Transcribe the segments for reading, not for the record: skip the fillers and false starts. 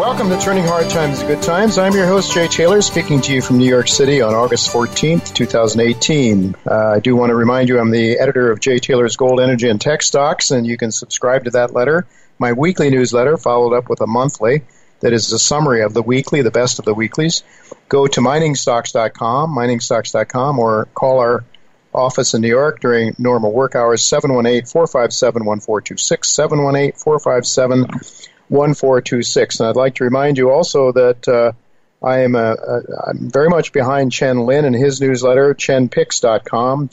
Welcome to Turning Hard Times to Good Times. I'm your host, Jay Taylor, speaking to you from New York City on August 14th, 2018. I do want to remind you I'm the editor of Jay Taylor's Gold, Energy, and Tech Stocks, and you can subscribe to that letter. My weekly newsletter, followed up with a monthly, that is a summary of the weekly, the best of the weeklies. Go to miningstocks.com, or call our office in New York during normal work hours, 718-457-1426, 718-457-1426. And I'd like to remind you also that I'm very much behind Chen Lin and his newsletter, chenpicks.com.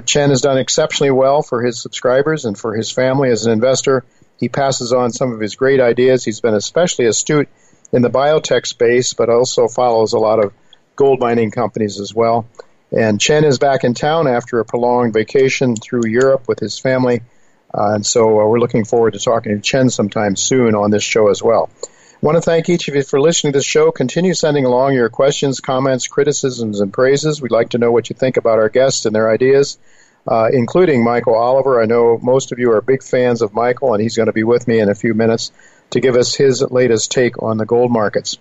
Chen has done exceptionally well for his subscribers and for his family as an investor. He passes on some of his great ideas. He's been especially astute in the biotech space, but also follows a lot of gold mining companies as well. And Chen is back in town after a prolonged vacation through Europe with his family. And so we're looking forward to talking to Chen sometime soon on this show as well. I want to thank each of you for listening to this show. Continue sending along your questions, comments, criticisms, and praises. We'd like to know what you think about our guests and their ideas, including Michael Oliver. I know most of you are big fans of Michael, and he's going to be with me in a few minutes to give us his latest take on the gold markets.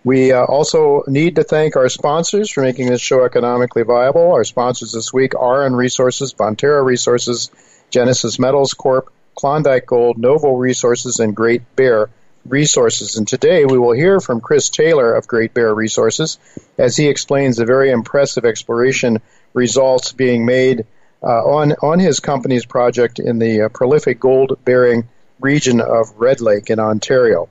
We also need to thank our sponsors for making this show economically viable. Our sponsors this week are RN Resources, Bonterra Resources, Genesis Metals Corp., Klondike Gold, Novo Resources, and Great Bear Resources. And today we will hear from Chris Taylor of Great Bear Resources as he explains the very impressive exploration results being made on his company's project in the prolific gold-bearing region of Red Lake in Ontario.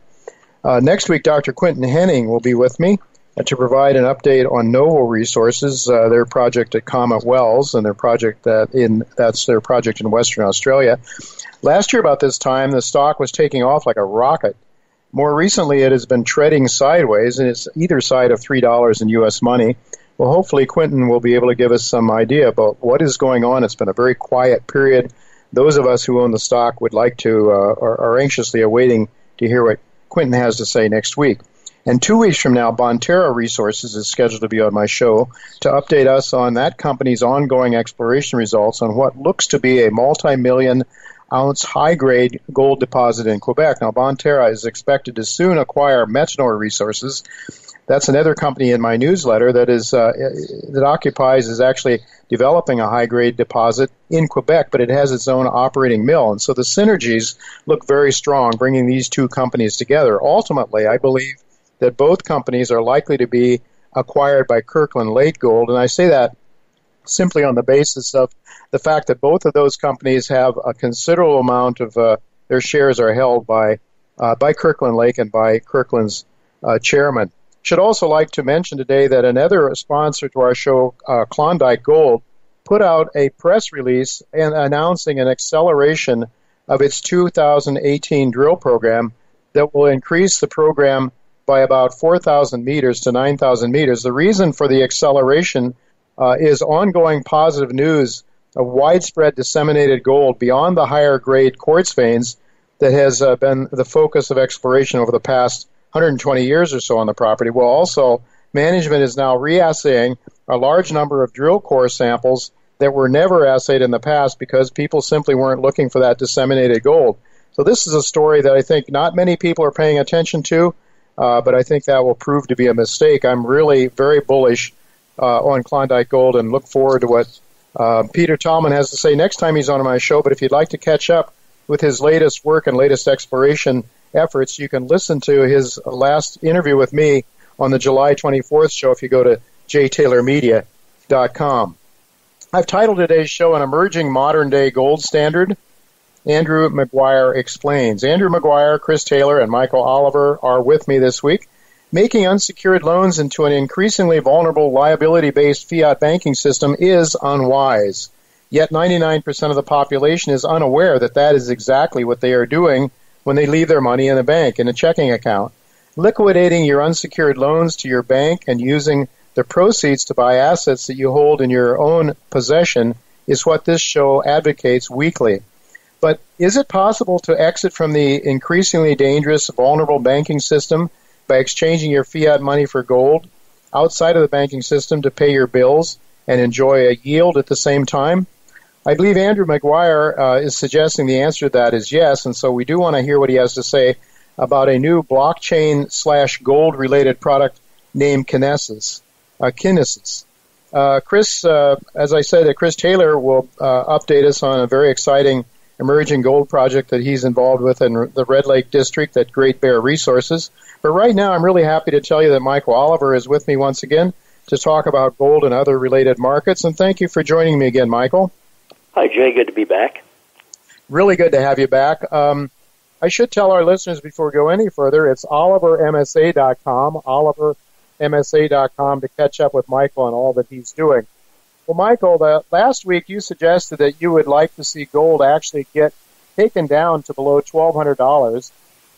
Next week, Dr. Quentin Henning will be with me to provide an update on Novo Resources, their project at Comet Wells, and that's their project in Western Australia. Last year about this time, the stock was taking off like a rocket. More recently, it has been treading sideways, and it's either side of $3 in U.S. money. Well, hopefully Quentin will be able to give us some idea about what is going on. It's been a very quiet period. Those of us who own the stock would like to, are anxiously awaiting to hear what Quentin has to say next week. And 2 weeks from now, Bonterra Resources is scheduled to be on my show to update us on that company's ongoing exploration results on what looks to be a multi-million-ounce high-grade gold deposit in Quebec. Now, Bonterra is expected to soon acquire Metanor Resources. That's another company in my newsletter that is actually developing a high-grade deposit in Quebec, but it has its own operating mill. And so the synergies look very strong, bringing these two companies together. Ultimately, I believe that both companies are likely to be acquired by Kirkland Lake Gold, and I say that simply on the basis of the fact that both of those companies have a considerable amount of their shares are held by Kirkland Lake and by Kirkland's chairman. Should also like to mention today that another sponsor to our show, Klondike Gold, put out a press release announcing an acceleration of its 2018 drill program that will increase the program by about 4,000 meters to 9,000 meters. The reason for the acceleration is ongoing positive news of widespread disseminated gold beyond the higher grade quartz veins that has been the focus of exploration over the past 120 years or so on the property. Well, also, management is now reassaying a large number of drill core samples that were never assayed in the past because people simply weren't looking for that disseminated gold. So this is a story that I think not many people are paying attention to, but I think that will prove to be a mistake. I'm really very bullish on Klondike Gold and look forward to what Peter Tallman has to say next time he's on my show. But if you'd like to catch up with his latest work and latest exploration efforts, you can listen to his last interview with me on the July 24th show if you go to jtaylormedia.com. I've titled today's show An Emerging Modern-Day Gold Standard. Andrew McGuire Explains. Andrew McGuire, Chris Taylor, and Michael Oliver are with me this week. Making unsecured loans into an increasingly vulnerable liability-based fiat banking system is unwise. Yet 99% of the population is unaware that that is exactly what they are doing when they leave their money in a bank, in a checking account. Liquidating your unsecured loans to your bank and using the proceeds to buy assets that you hold in your own possession is what this show advocates weekly. But is it possible to exit from the increasingly dangerous, vulnerable banking system by exchanging your fiat money for gold outside of the banking system to pay your bills and enjoy a yield at the same time? I believe Andrew McGuire is suggesting the answer to that is yes, and so we do want to hear what he has to say about a new blockchain/gold-related product named Kinesis. Chris, as I said, Chris Taylor will update us on a very exciting emerging gold project that he's involved with in the Red Lake District at Great Bear Resources. But right now, I'm really happy to tell you that Michael Oliver is with me once again to talk about gold and other related markets. And thank you for joining me again, Michael. Hi, Jay. Good to be back. Really good to have you back. I should tell our listeners before we go any further, it's OliverMSA.com, OliverMSA.com to catch up with Michael and all that he's doing. Well, Michael, last week you suggested that you would like to see gold actually get taken down to below $1,200,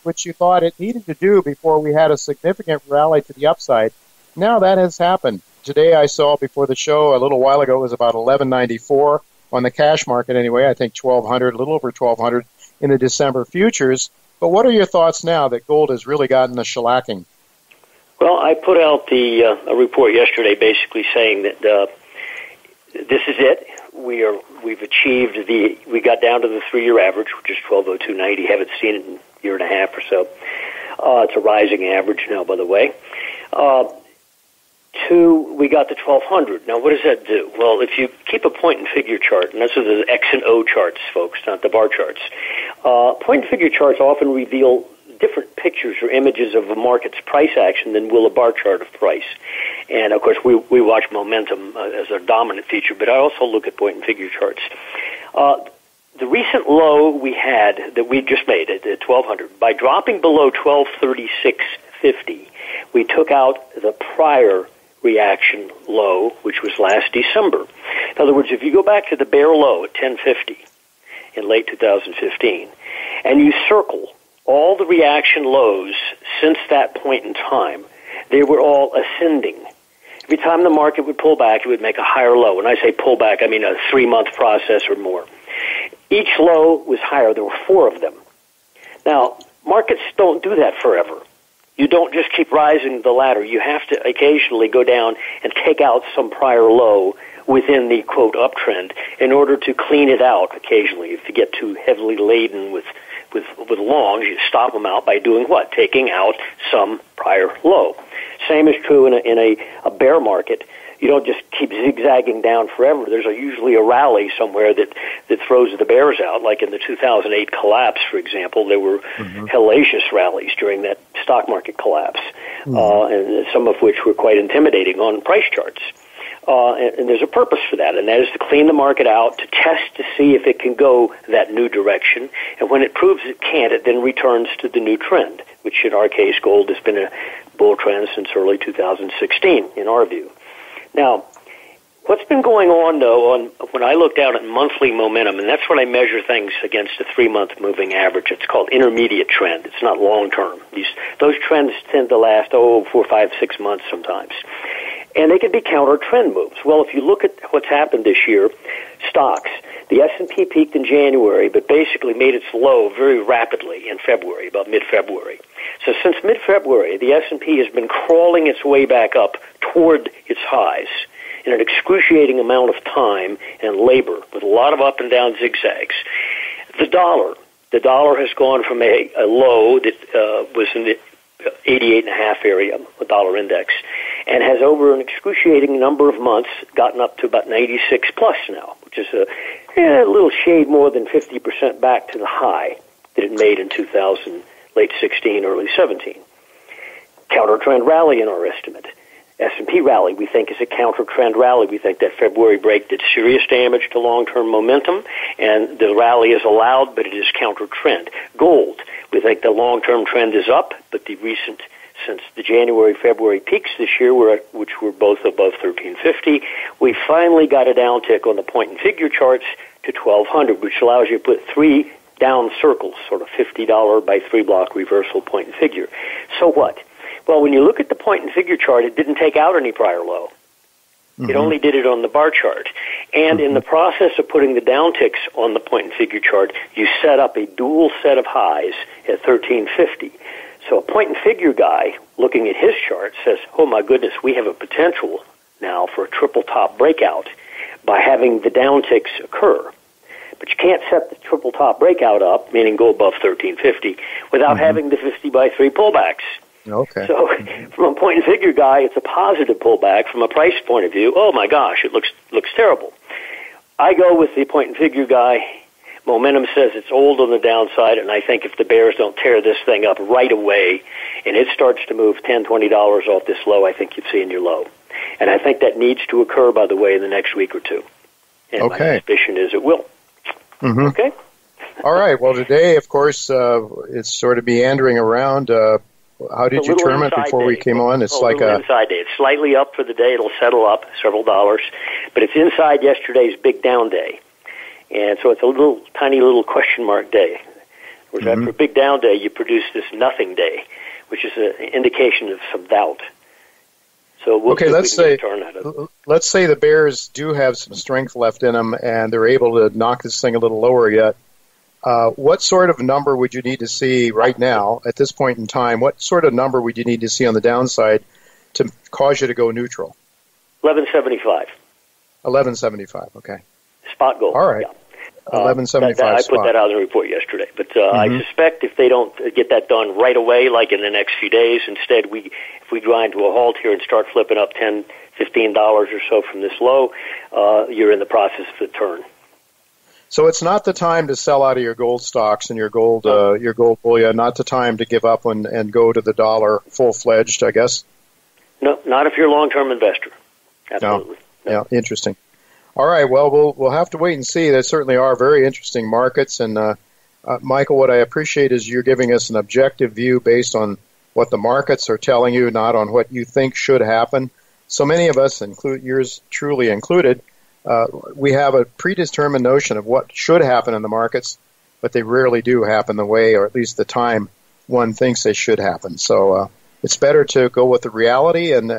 which you thought it needed to do before we had a significant rally to the upside. Now that has happened. Today I saw before the show a little while ago it was about $11.94 on the cash market anyway. I think $1,200, a little over $1,200 in the December futures. But what are your thoughts now that gold has really gotten the shellacking? Well, I put out a report yesterday basically saying that this is it. We've achieved we got down to the 3-year average, which is 1202.90. Haven't seen it in a year and a half or so. It's a rising average now, by the way. 2, we got to 1200. Now, what does that do? Well, if you keep a point and figure chart, and those are the X and O charts, folks, not the bar charts. Point and figure charts often reveal different pictures or images of a market's price action than will a bar chart of price. And, of course, we watch momentum as a dominant feature, but I also look at point and figure charts. The recent low we had that we just made at 1200, by dropping below 1236.50, we took out the prior reaction low, which was last December. In other words, if you go back to the bear low at 1050 in late 2015, and you circle all the reaction lows since that point in time, they were all ascending. Every time the market would pull back, it would make a higher low. When I say pull back, I mean a 3-month process or more. Each low was higher. There were 4 of them. Now, markets don't do that forever. You don't just keep rising the ladder. You have to occasionally go down and take out some prior low within the, quote, uptrend in order to clean it out occasionally. If you get too heavily laden with longs, you stop them out by doing what? Taking out some prior low. Same is true in a bear market. You don't just keep zigzagging down forever. There's usually a rally somewhere that throws the bears out. Like in the 2008 collapse, for example, there were hellacious rallies during that stock market collapse, and some of which were quite intimidating on price charts. And there's a purpose for that, and that is to clean the market out, to test to see if it can go that new direction. And when it proves it can't, it then returns to the new trend, which in our case, gold has been a bull trend since early 2016, in our view. Now, what's been going on, though, when I looked out at monthly momentum, and that's when I measure things against a 3-month moving average, it's called intermediate trend. It's not long-term. Those trends tend to last, 4, 5, 6 months sometimes. And they can be counter-trend moves. Well, if you look at what's happened this year, stocks, the S&P peaked in January, but basically made its low very rapidly in February, about mid-February. So since mid-February, the S&P has been crawling its way back up toward its highs in an excruciating amount of time and labor, with a lot of up and down zigzags. The dollar has gone from a low that was in the 88.5 area, a dollar index, and has over an excruciating number of months gotten up to about 96 plus now, which is a little shade more than 50% back to the high that it made in 2000, late 16, early 17. Counter-trend rally in our estimate. S&P rally, we think, is a counter-trend rally. We think that February break did serious damage to long-term momentum, and the rally is allowed, but it is counter-trend. Gold, we think the long-term trend is up, but the recent, since the January-February peaks this year, which were both above 1350, we finally got a downtick on the point-and-figure charts to 1200, which allows you to put 3 down circles, sort of $50 by 3-block reversal point-and-figure. So what? Well, when you look at the point-and-figure chart, it didn't take out any prior low. It only did it on the bar chart. And in the process of putting the downticks on the point-and-figure chart, you set up a dual set of highs at 1350. So a point-and-figure guy looking at his chart says, oh, my goodness, we have a potential now for a triple-top breakout by having the downticks occur. But you can't set the triple top breakout up, meaning go above 1350, without having the 50 by 3 pullbacks. Okay. So from a point and figure guy, it's a positive pullback. From a price point of view, oh my gosh, it looks terrible. I go with the point and figure guy. Momentum says it's old on the downside, and I think if the bears don't tear this thing up right away and it starts to move $10, $20 off this low, I think you'd see in your low. And I think that needs to occur, by the way, in the next week or two. And my suspicion is it will. Mm-hmm. Okay? All right. Well, today, of course, it's sort of meandering around. How did you term it before we came on? It's like a inside day. It's slightly up for the day. It'll settle up several dollars, but it's inside yesterday's big down day, and so it's a tiny little question mark day. Whereas after a big down day, you produce this nothing day, which is an indication of some doubt. So let's say the bears do have some strength left in them, and they're able to knock this thing a little lower yet. What sort of number would you need to see right now, at this point in time? What sort of number would you need to see on the downside to cause you to go neutral? 1175. 1175, okay. Spot gold. All right. Yeah. 1175 I spot. put that out in the report yesterday. But I suspect if they don't get that done right away, like in the next few days, instead if we grind to a halt here and start flipping up $10, $15 or so from this low, you're in the process of the turn. So it's not the time to sell out of your gold stocks and your gold bullion, not the time to give up and go to the dollar full-fledged, I guess? No, not if you're a long-term investor. Absolutely. No. Yeah, interesting. All right, well, we'll have to wait and see. There certainly are very interesting markets. And, Michael, what I appreciate is you're giving us an objective view based on what the markets are telling you, not on what you think should happen. So many of us, yours truly included, we have a predetermined notion of what should happen in the markets, but they rarely do happen the way, or at least the time, one thinks they should happen. So it's better to go with the reality, and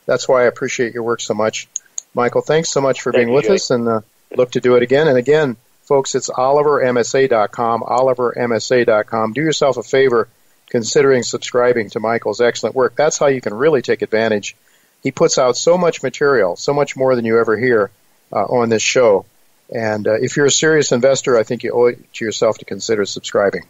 that's why I appreciate your work so much. Michael, thanks so much for being with us, and look to do it again. And again, folks, it's OliverMSA.com, OliverMSA.com. Do yourself a favor considering subscribing to Michael's excellent work. That's how you can really take advantage. He puts out so much material, so much more than you ever hear on this show. And if you're a serious investor, I think you owe it to yourself to consider subscribing.